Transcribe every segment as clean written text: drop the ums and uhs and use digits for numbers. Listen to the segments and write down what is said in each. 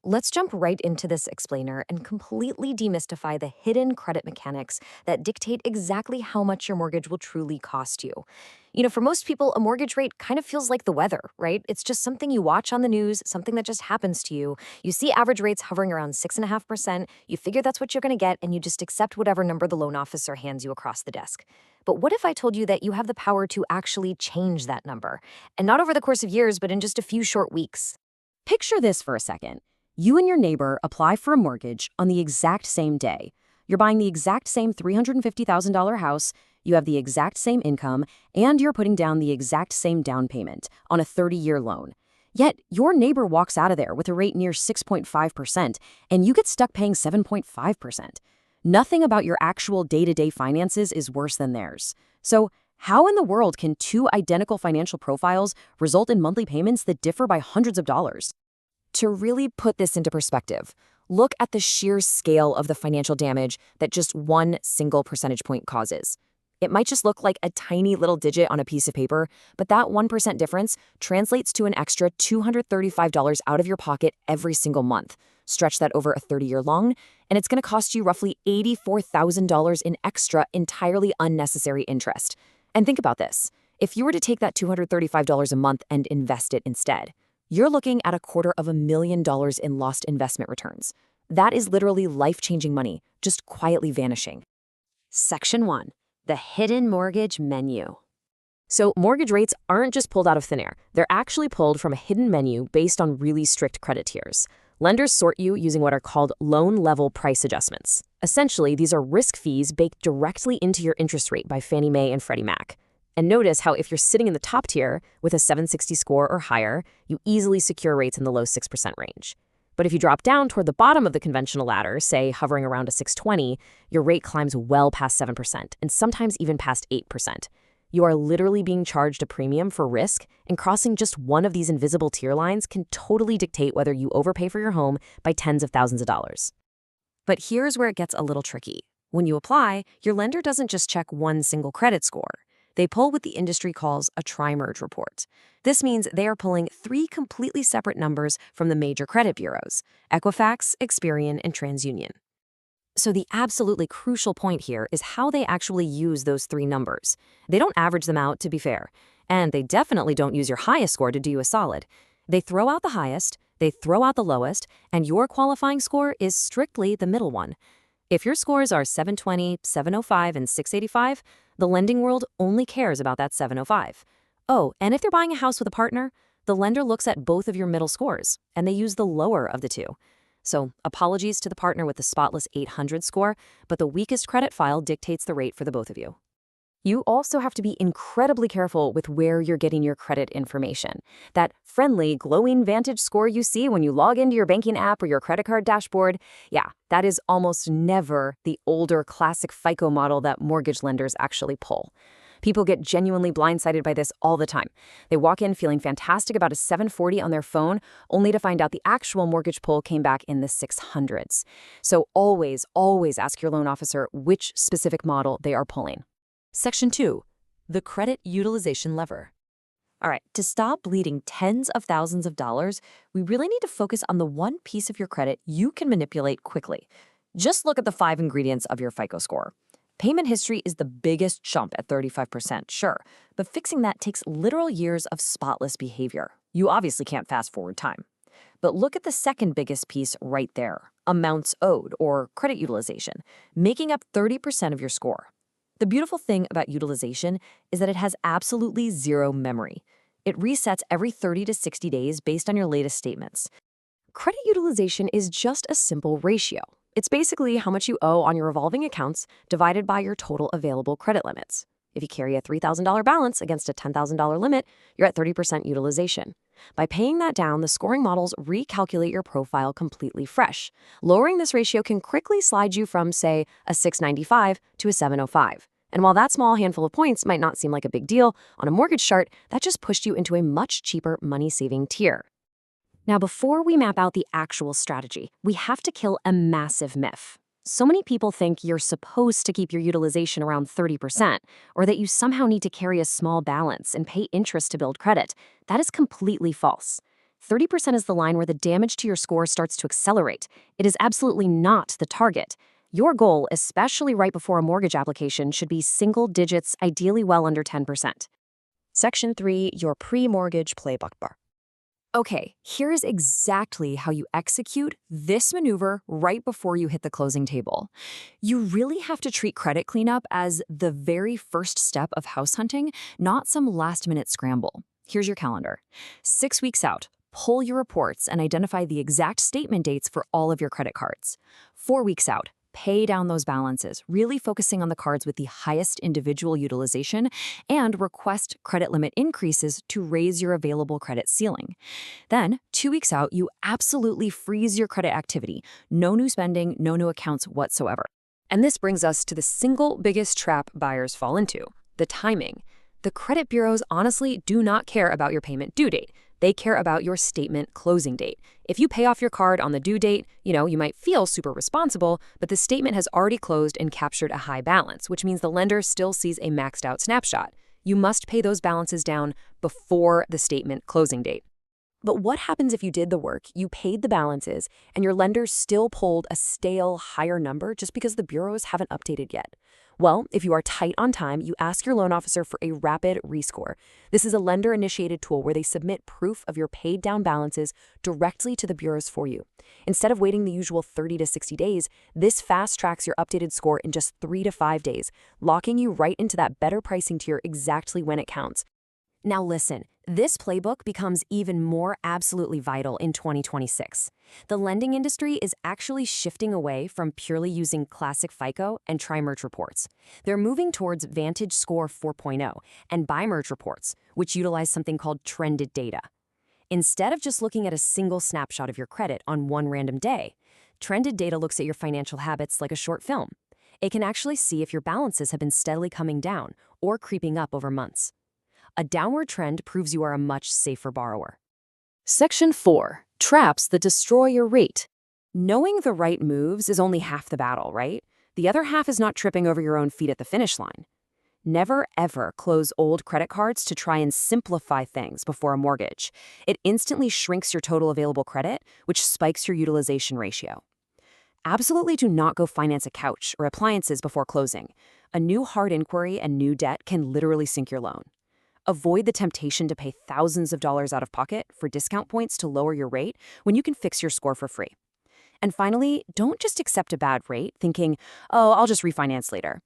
Let's jump right into this explainer and completely demystify the hidden credit mechanics that dictate exactly how much your mortgage will truly cost you. For most people, a mortgage rate kind of feels like the weather, right? It's just something you watch on the news, something that just happens to you. You see average rates hovering around 6.5%, you figure that's what you're going to get, and you just accept whatever number the loan officer hands you across the desk. But what if I told you that you have the power to actually change that number? And not over the course of years, but in just a few short weeks. Picture this for a second. You and your neighbor apply for a mortgage on the exact same day. You're buying the exact same $350,000 house, you have the exact same income, and you're putting down the exact same down payment on a 30-year loan. Yet, your neighbor walks out of there with a rate near 6.5%, and you get stuck paying 7.5%. Nothing about your actual day-to-day finances is worse than theirs. So, how in the world can two identical financial profiles result in monthly payments that differ by hundreds of dollars? To really put this into perspective, look at the sheer scale of the financial damage that just one single percentage point causes. It might just look like a tiny little digit on a piece of paper, but that 1% difference translates to an extra $235 out of your pocket every single month. Stretch that over a 30-year loan, and it's going to cost you roughly $84,000 in extra, entirely unnecessary interest. And think about this. If you were to take that $235 a month and invest it instead, you're looking at $250,000 in lost investment returns. That is literally life-changing money, just quietly vanishing. Section 1. The hidden mortgage menu. So mortgage rates aren't just pulled out of thin air. They're actually pulled from a hidden menu based on really strict credit tiers. Lenders sort you using what are called loan-level price adjustments. Essentially, these are risk fees baked directly into your interest rate by Fannie Mae and Freddie Mac. And notice how if you're sitting in the top tier with a 760 score or higher, you easily secure rates in the low 6% range. But if you drop down toward the bottom of the conventional ladder, say hovering around a 620, your rate climbs well past 7% and sometimes even past 8%. You are literally being charged a premium for risk, and crossing just one of these invisible tier lines can totally dictate whether you overpay for your home by tens of thousands of dollars. But here's where it gets a little tricky. When you apply, your lender doesn't just check one single credit score. They pull what the industry calls a tri-merge report. This means they are pulling three completely separate numbers from the major credit bureaus: Equifax, Experian, and TransUnion. So the absolutely crucial point here is how they actually use those three numbers. They don't average them out, to be fair. And they definitely don't use your highest score to do you a solid. They throw out the highest, they throw out the lowest, and your qualifying score is strictly the middle one. If your scores are 720, 705, and 685, the lending world only cares about that 705. Oh, and if they're buying a house with a partner, the lender looks at both of your middle scores, and they use the lower of the two. So, apologies to the partner with the spotless 800 score, but the weakest credit file dictates the rate for the both of you. You also have to be incredibly careful with where you're getting your credit information. That friendly, glowing Vantage score you see when you log into your banking app or your credit card dashboard, yeah, that is almost never the older classic FICO model that mortgage lenders actually pull. People get genuinely blindsided by this all the time. They walk in feeling fantastic about a 740 on their phone, only to find out the actual mortgage pull came back in the 600s. So always, always ask your loan officer which specific model they are pulling. Section 2. The credit utilization lever. All right, to stop bleeding tens of thousands of dollars, we really need to focus on the one piece of your credit you can manipulate quickly. Just look at the 5 ingredients of your FICO score. Payment history is the biggest chump at 35%, sure, but fixing that takes literal years of spotless behavior. You obviously can't fast forward time. But look at the second biggest piece right there, amounts owed, or credit utilization, making up 30% of your score. The beautiful thing about utilization is that it has absolutely zero memory. It resets every 30 to 60 days based on your latest statements. Credit utilization is just a simple ratio. It's basically how much you owe on your revolving accounts divided by your total available credit limits. If you carry a $3,000 balance against a $10,000 limit, you're at 30% utilization. By paying that down, the scoring models recalculate your profile completely fresh. Lowering this ratio can quickly slide you from, say, a 695 to a 705. And while that small handful of points might not seem like a big deal, on a mortgage chart, that just pushed you into a much cheaper money-saving tier. Now, before we map out the actual strategy, we have to kill a massive myth. So many people think you're supposed to keep your utilization around 30%, or that you somehow need to carry a small balance and pay interest to build credit. That is completely false. 30% is the line where the damage to your score starts to accelerate. It is absolutely not the target. Your goal, especially right before a mortgage application, should be single digits, ideally well under 10%. Section 3, your pre-mortgage playbook bar. Okay, here's exactly how you execute this maneuver right before you hit the closing table. You really have to treat credit cleanup as the very first step of house hunting, not some last-minute scramble. Here's your calendar. 6 weeks out, pull your reports and identify the exact statement dates for all of your credit cards. 4 weeks out, pay down those balances, really focusing on the cards with the highest individual utilization, and request credit limit increases to raise your available credit ceiling. Then, 2 weeks out, you absolutely freeze your credit activity. No new spending, no new accounts whatsoever. And this brings us to the single biggest trap buyers fall into, the timing. The credit bureaus honestly do not care about your payment due date. They care about your statement closing date. If you pay off your card on the due date, you might feel super responsible, but the statement has already closed and captured a high balance, which means the lender still sees a maxed out snapshot. You must pay those balances down before the statement closing date. But what happens if you did the work, you paid the balances, and your lender still pulled a stale, higher number just because the bureaus haven't updated yet? Well, if you are tight on time, you ask your loan officer for a rapid rescore. This is a lender-initiated tool where they submit proof of your paid down balances directly to the bureaus for you. Instead of waiting the usual 30 to 60 days, this fast-tracks your updated score in just 3 to 5 days, locking you right into that better pricing tier exactly when it counts. Now listen, this playbook becomes even more absolutely vital in 2026. The lending industry is actually shifting away from purely using classic FICO and tri-merge reports. They're moving towards Vantage Score 4.0 and bi-merge reports, which utilize something called trended data. Instead of just looking at a single snapshot of your credit on one random day, trended data looks at your financial habits like a short film. It can actually see if your balances have been steadily coming down or creeping up over months. A downward trend proves you are a much safer borrower. Section 4. Traps that destroy your rate. Knowing the right moves is only half the battle, right? The other half is not tripping over your own feet at the finish line. Never, ever close old credit cards to try and simplify things before a mortgage. It instantly shrinks your total available credit, which spikes your utilization ratio. Absolutely do not go finance a couch or appliances before closing. A new hard inquiry and new debt can literally sink your loan. Avoid the temptation to pay thousands of dollars out of pocket for discount points to lower your rate when you can fix your score for free. And finally, don't just accept a bad rate thinking, oh, I'll just refinance later.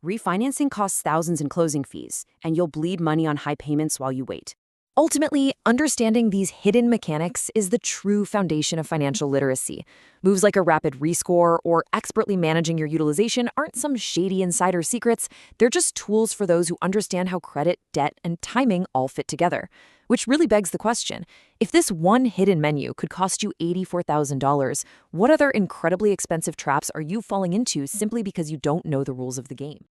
Refinancing costs thousands in closing fees, and you'll bleed money on high payments while you wait. Ultimately, understanding these hidden mechanics is the true foundation of financial literacy. Moves like a rapid rescore or expertly managing your utilization aren't some shady insider secrets. They're just tools for those who understand how credit, debt, and timing all fit together. Which really begs the question, if this one hidden menu could cost you $84,000, what other incredibly expensive traps are you falling into simply because you don't know the rules of the game?